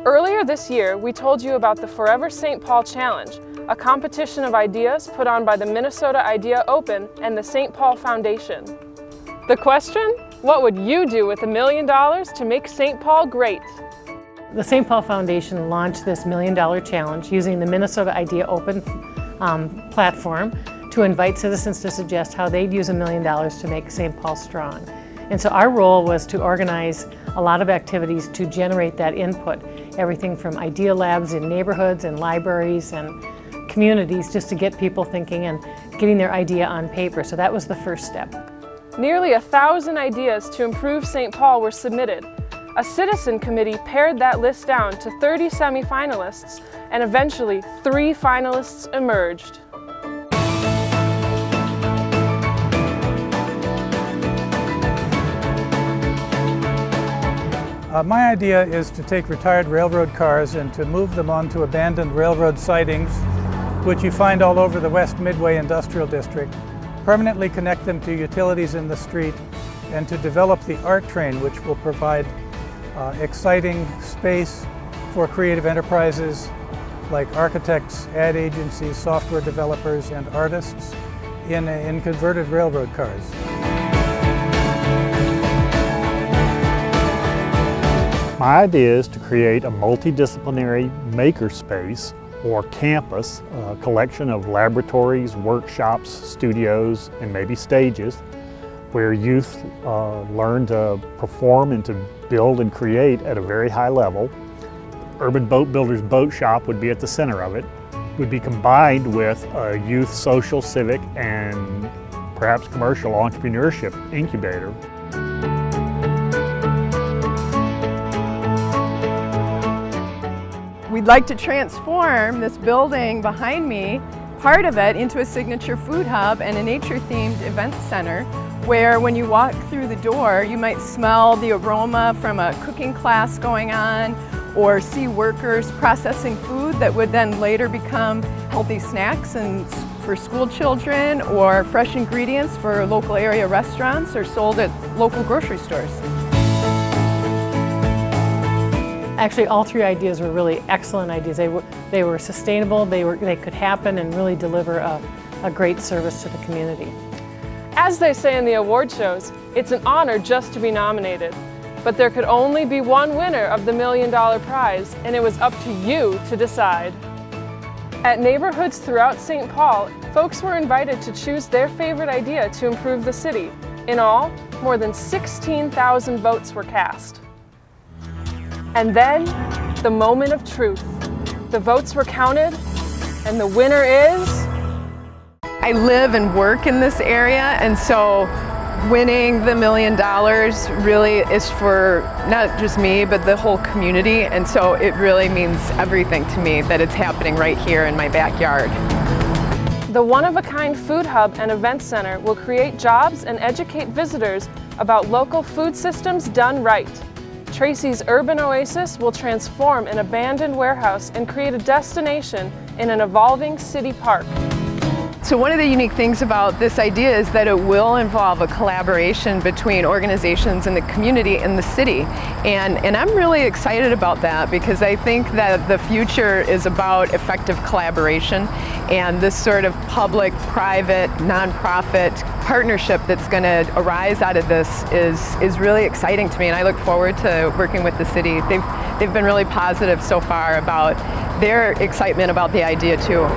Earlier this year, we told you about the Forever St. Paul Challenge, a competition of ideas put on by the Minnesota Idea Open and the St. Paul Foundation. The question? What would you do with $1 million to make St. Paul great? The St. Paul Foundation launched this $1 million challenge using the Minnesota Idea Open platform to invite citizens to suggest how they'd use $1 million to make St. Paul strong. And so our role was to organize a lot of activities to generate that input. Everything from idea labs in neighborhoods and libraries and communities, just to get people thinking and getting their idea on paper. So that was the first step. Nearly 1,000 ideas to improve St. Paul were submitted. A citizen committee pared that list down to 30 semi-finalists, and eventually 3 finalists emerged. My idea is to take retired railroad cars and to move them onto abandoned railroad sidings, which you find all over the West Midway Industrial District, permanently connect them to utilities in the street, and to develop the art train, which will provide exciting space for creative enterprises like architects, ad agencies, software developers, and artists in converted railroad cars. My idea is to create a multidisciplinary makerspace or campus, a collection of laboratories, workshops, studios, and maybe stages where youth learn to perform and to build and create at a very high level. Urban Boat Builders Boat Shop would be at the center of it. It would be combined with a youth social, civic, and perhaps commercial entrepreneurship incubator. We'd like to transform this building behind me, part of it, into a signature food hub and a nature-themed event center where when you walk through the door you might smell the aroma from a cooking class going on or see workers processing food that would then later become healthy snacks for school children or fresh ingredients for local area restaurants or sold at local grocery stores. Actually, all 3 ideas were really excellent ideas. They were sustainable, they could happen and really deliver a great service to the community. As they say in the award shows, it's an honor just to be nominated. But there could only be one winner of the $1 million prize, and it was up to you to decide. At neighborhoods throughout St. Paul, folks were invited to choose their favorite idea to improve the city. In all, more than 16,000 votes were cast. And then, the moment of truth. The votes were counted, and the winner is... I live and work in this area, and so winning the $1 million really is for not just me, but the whole community, and so it really means everything to me that it's happening right here in my backyard. The one-of-a-kind food hub and event center will create jobs and educate visitors about local food systems done right. Tracy's Urban Oasis will transform an abandoned warehouse and create a destination in an evolving city park. So one of the unique things about this idea is that it will involve a collaboration between organizations in the community and the city. And I'm really excited about that because I think that the future is about effective collaboration, and this sort of public-private, nonprofit partnership that's going to arise out of this is really exciting to me, and I look forward to working with the city. They've been really positive so far about their excitement about the idea too.